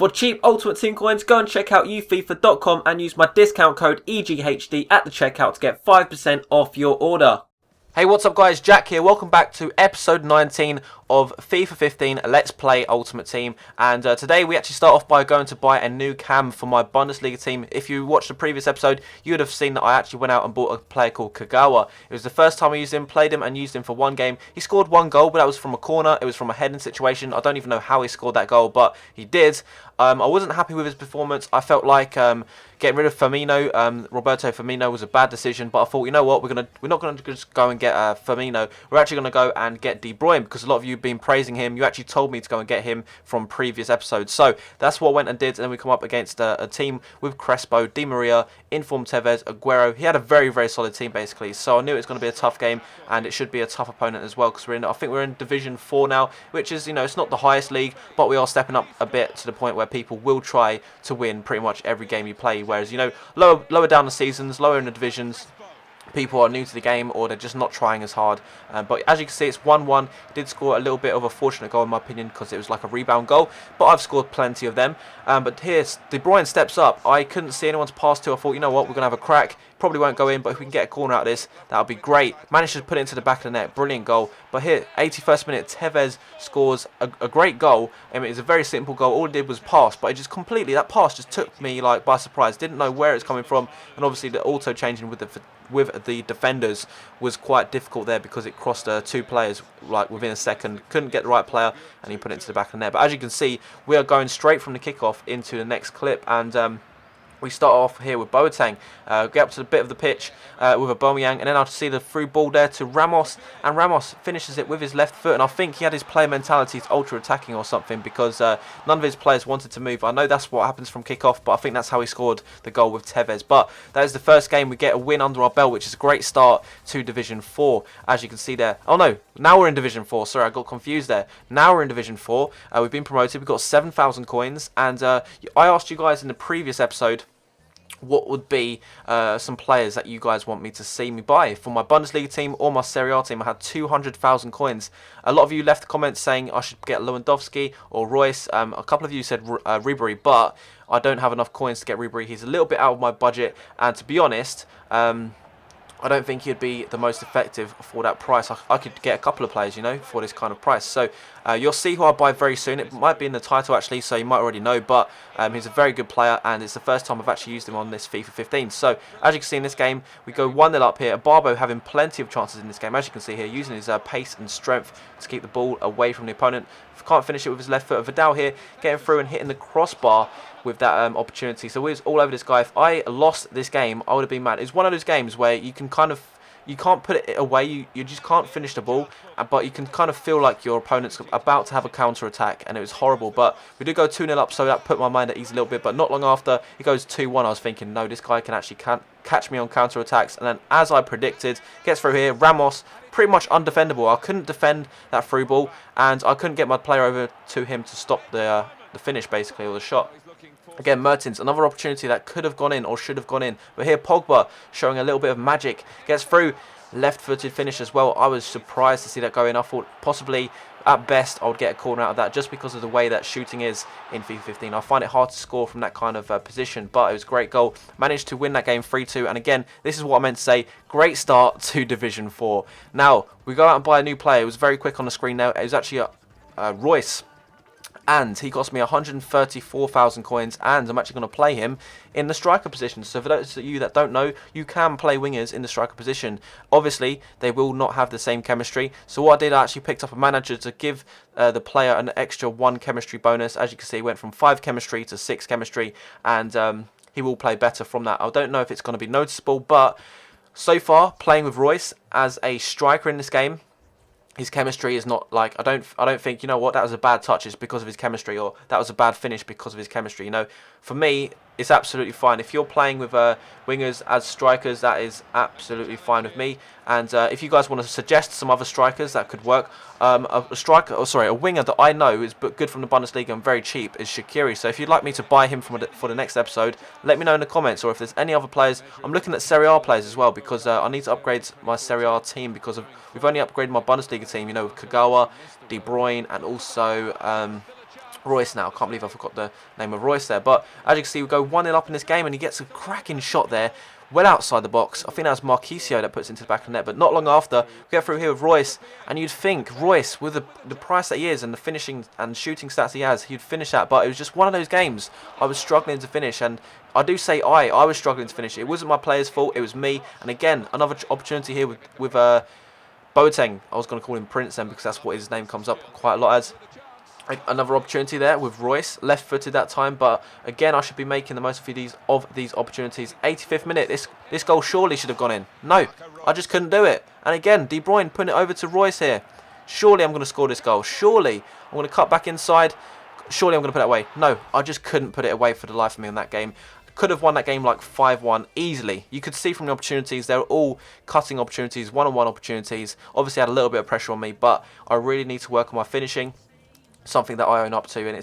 For cheap Ultimate Team coins, go and check out ufifa.com and use my discount code EGHD at the checkout to get 5% off your order. Hey, what's up guys, Jack here. Welcome back to episode 19 of FIFA 15 Let's Play Ultimate Team. And today we actually start off by going to buy a new cam for my Bundesliga team. If you watched the previous episode, you would have seen that I actually went out and bought a player called Kagawa. It was the first time I used him, played him and used him for one game. He scored one goal, but that was from a corner. It was from a heading situation. I don't even know how he scored that goal, but he did. I wasn't happy with his performance. I felt like getting rid of Firmino, Roberto Firmino, was a bad decision. But I thought, you know what, we're not going to just go and get Firmino. We're actually going to go and get De Bruyne, because a lot of you have been praising him. You actually told me to go and get him from previous episodes. So that's what I went and did. And then we come up against a team with Crespo, Di Maria, Inform Tevez, Aguero. He had a very, very solid team basically. So I knew it was going to be a tough game, and it should be a tough opponent as well, because I think we're in Division 4 now, which is, it's not the highest league, but we are stepping up a bit to the point where people will try to win pretty much every game you play. Whereas, lower down the seasons, lower in the divisions, people are new to the game, or they're just not trying as hard. But as you can see, it's 1-1. Did score a little bit of a fortunate goal in my opinion, because it was like a rebound goal, but I've scored plenty of them. But here De Bruyne steps up. I couldn't see anyone's pass to. I thought, you know what, we're gonna have a crack. Probably won't go in, but if we can get a corner out of this, that would be great. Managed to put it into the back of the net. Brilliant goal. But here, 81st minute, Tevez scores a great goal. I mean, it's a very simple goal. All it did was pass, but it just completely, that pass just took me like by surprise. Didn't know where it's coming from, and obviously the auto changing with the defenders was quite difficult there, because it crossed two players like within a second. Couldn't get the right player, and he put it into the back of the net. But as you can see, we are going straight from the kickoff into the next clip, and we start off here with Boateng, get up to the bit of the pitch with Aubameyang, and then I see the through ball there to Ramos, and Ramos finishes it with his left foot, and I think he had his player mentality to ultra attacking or something, because none of his players wanted to move. I know that's what happens from kickoff, but I think that's how he scored the goal with Tevez. But that is the first game. We get a win under our belt, which is a great start to Division 4, as you can see there. Oh no, now we're in Division 4, sorry, I got confused there. Now we're in Division 4, we've been promoted, we've got 7,000 coins, and I asked you guys in the previous episode what would be some players that you guys want me to see me buy for my Bundesliga team or my Serie A team. I had 200,000 coins. A lot of you left comments saying I should get Lewandowski or Reus. A couple of you said Ribery, but I don't have enough coins to get Ribery. He's a little bit out of my budget, and to be honest, I don't think he'd be the most effective for that price. I could get a couple of players, for this kind of price. So you'll see who I buy very soon. It might be in the title actually, so you might already know. But he's a very good player, and it's the first time I've actually used him on this FIFA 15. So as you can see in this game, we go 1-0 up here. Barbo having plenty of chances in this game, as you can see here, using his pace and strength to keep the ball away from the opponent. Can't finish it with his left foot. Vidal here getting through and hitting the crossbar with that opportunity. So we was all over this guy. If I lost this game, I would have been mad. It's one of those games where you can you can't put it away. You just can't finish the ball, but you can kind of feel like your opponent's about to have a counter attack, and it was horrible. But we did go 2-0 up, so that put my mind at ease a little bit. But not long after, it goes 2-1. I was thinking, no, this guy can actually catch me on counter attacks. And then, as I predicted, gets through here. Ramos, pretty much undefendable. I couldn't defend that through ball, and I couldn't get my player over to him to stop the finish basically, or the shot. Again, Mertens, another opportunity that could have gone in or should have gone in. But here, Pogba showing a little bit of magic. Gets through, left-footed finish as well. I was surprised to see that go in. I thought possibly, at best, I would get a corner out of that, just because of the way that shooting is in FIFA 15. I find it hard to score from that kind of position, but it was a great goal. Managed to win that game 3-2. And again, this is what I meant to say. Great start to Division 4. Now, we go out and buy a new player. It was very quick on the screen now. It was actually Reus. And he cost me 134,000 coins, and I'm actually going to play him in the striker position. So for those of you that don't know, you can play wingers in the striker position. Obviously, they will not have the same chemistry. So what I did, I actually picked up a manager to give the player an extra 1 chemistry bonus. As you can see, he went from 5 chemistry to 6 chemistry, and he will play better from that. I don't know if it's going to be noticeable, but so far, playing with Reus as a striker in this game, his chemistry is not like, I don't think, that was a bad touch, it's because of his chemistry, or that was a bad finish because of his chemistry. For me, it's absolutely fine. If you're playing with wingers as strikers, that is absolutely fine with me. And if you guys want to suggest some other strikers that could work, a winger that I know is good from the Bundesliga and very cheap is Shaqiri. So if you'd like me to buy him for the next episode, let me know in the comments. Or if there's any other players, I'm looking at Serie A players as well, because I need to upgrade my Serie A team, because we've only upgraded my Bundesliga team, with Kagawa, De Bruyne, and also Reus now. I can't believe I forgot the name of Reus there. But as you can see, we go 1-0 up in this game, and he gets a cracking shot there, well outside the box. I think that was Marquisio that puts it into the back of the net. But not long after, we get through here with Reus, and you'd think Reus, with the price that he is and the finishing and shooting stats he has, he'd finish that. But it was just one of those games I was struggling to finish, and I do say I was struggling to finish. It wasn't my player's fault, it was me. And again, another opportunity here with Boateng. I was going to call him Prince then because that's what his name comes up quite a lot as. Another opportunity there with Reus, left-footed that time, but again I should be making the most of these opportunities. 85th minute, this goal surely should have gone in. No, I just couldn't do it. And again, De Bruyne putting it over to Reus here. Surely I'm going to score this goal. Surely I'm going to cut back inside. Surely I'm going to put it away. No, I just couldn't put it away for the life of me in that game. Could have won that game like 5-1 easily. You could see from the opportunities, they're all cutting opportunities, one-on-one opportunities. Obviously I had a little bit of pressure on me, but I really need to work on my finishing. Something that I own up to, and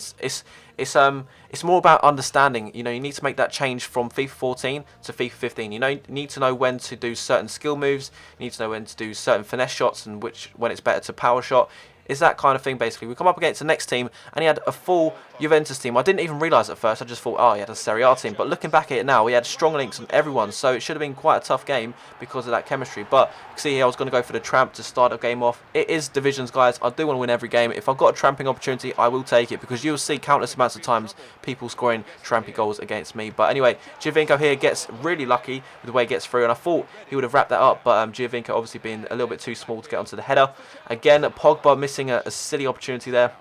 it's more about understanding. You know, you need to make that change from FIFA 14 to FIFA 15. You know, you need to know when to do certain skill moves. You need to know when to do certain finesse shots, and when it's better to power shot. Is that kind of thing, basically. We come up against the next team, and he had a full Juventus team. I didn't even realise at first. I just thought, oh, he had a Serie A team. But looking back at it now, he had strong links on everyone. So it should have been quite a tough game because of that chemistry. But you can see here, I was going to go for the tramp to start the game off. It is divisions, guys. I do want to win every game. If I've got a tramping opportunity, I will take it, because you'll see countless amounts of times people scoring trampy goals against me. But anyway, Giovinco here gets really lucky with the way he gets through, and I thought he would have wrapped that up. But Giovinco obviously being a little bit too small to get onto the header. Again, Pogba missing a silly opportunity there.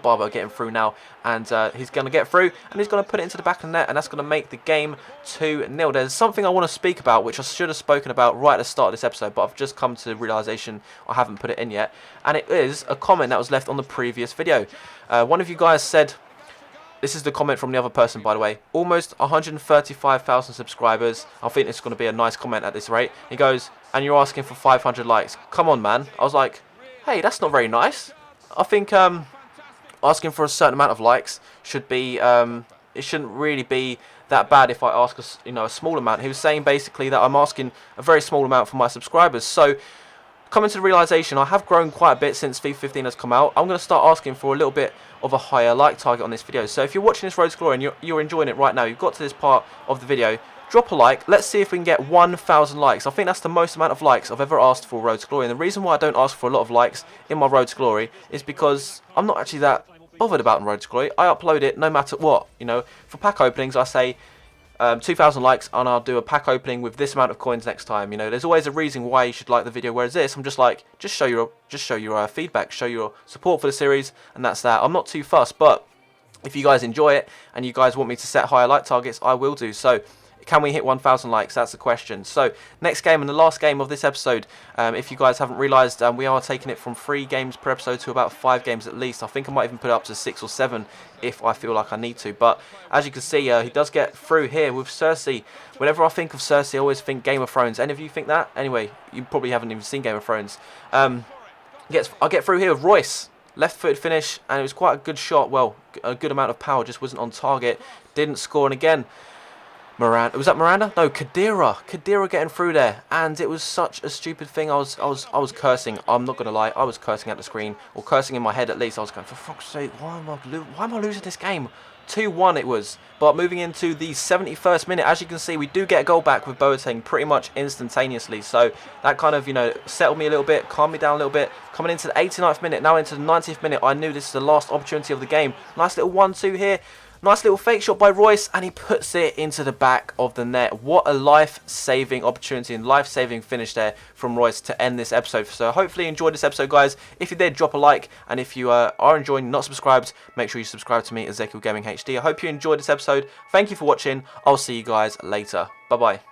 Barber getting through now, and he's going to get through, and he's going to put it into the back of the net, and that's going to make the game 2-0. There's something I want to speak about, which I should have spoken about right at the start of this episode, but I've just come to the realisation I haven't put it in yet, and it is a comment that was left on the previous video. One of you guys said, this is the comment from the other person, by the way, almost 135,000 subscribers. I think it's going to be a nice comment at this rate. He goes, and you're asking for 500 likes. Come on, man. I was like, hey, that's not very nice. I think asking for a certain amount of likes should be, it shouldn't really be that bad if I ask a small amount. He was saying basically that I'm asking a very small amount for my subscribers. So coming to the realisation, I have grown quite a bit since FIFA 15 has come out. I'm going to start asking for a little bit of a higher like target on this video. So if you're watching this Road to Glory and you're enjoying it right now, you've got to this part of the video, drop a like. Let's see if we can get 1,000 likes. I think that's the most amount of likes I've ever asked for Road to Glory. And the reason why I don't ask for a lot of likes in my Road to Glory is because I'm not actually that bothered about Road to Glory. I upload it no matter what. You know, for pack openings, I say 2,000 likes, and I'll do a pack opening with this amount of coins next time. You know, there's always a reason why you should like the video. Whereas this, I'm just like, just show your feedback, show your support for the series, and that's that. I'm not too fussed, but if you guys enjoy it and you guys want me to set higher like targets, I will do so. Can we hit 1,000 likes? That's the question. So, next game and the last game of this episode, if you guys haven't realised, we are taking it from 3 games per episode to about 5 games at least. I think I might even put it up to 6 or 7 if I feel like I need to. But, as you can see, he does get through here with Cersei. Whenever I think of Cersei, I always think Game of Thrones. Any of you think that? Anyway, you probably haven't even seen Game of Thrones. I get through here with Reus. Left-footed finish, and it was quite a good shot. Well, a good amount of power, just wasn't on target. Didn't score, and again, Miranda, was that Miranda? No, Khedira getting through there, and it was such a stupid thing. I was cursing. I'm not gonna lie, I was cursing at the screen, or cursing in my head at least. I was going, for fuck's sake, why am I losing this game? 2-1 it was. But moving into the 71st minute, as you can see, we do get a goal back with Boateng pretty much instantaneously. So that kind of, settled me a little bit, calmed me down a little bit. Coming into the 89th minute, now into the 90th minute, I knew this is the last opportunity of the game. Nice little 1-2 here. Nice little fake shot by Reus, and he puts it into the back of the net. What a life-saving opportunity and life-saving finish there from Reus to end this episode. So hopefully you enjoyed this episode, guys. If you did, drop a like. And if you are enjoying, not subscribed, make sure you subscribe to me, Ezekiel Gaming HD. I hope you enjoyed this episode. Thank you for watching. I'll see you guys later. Bye-bye.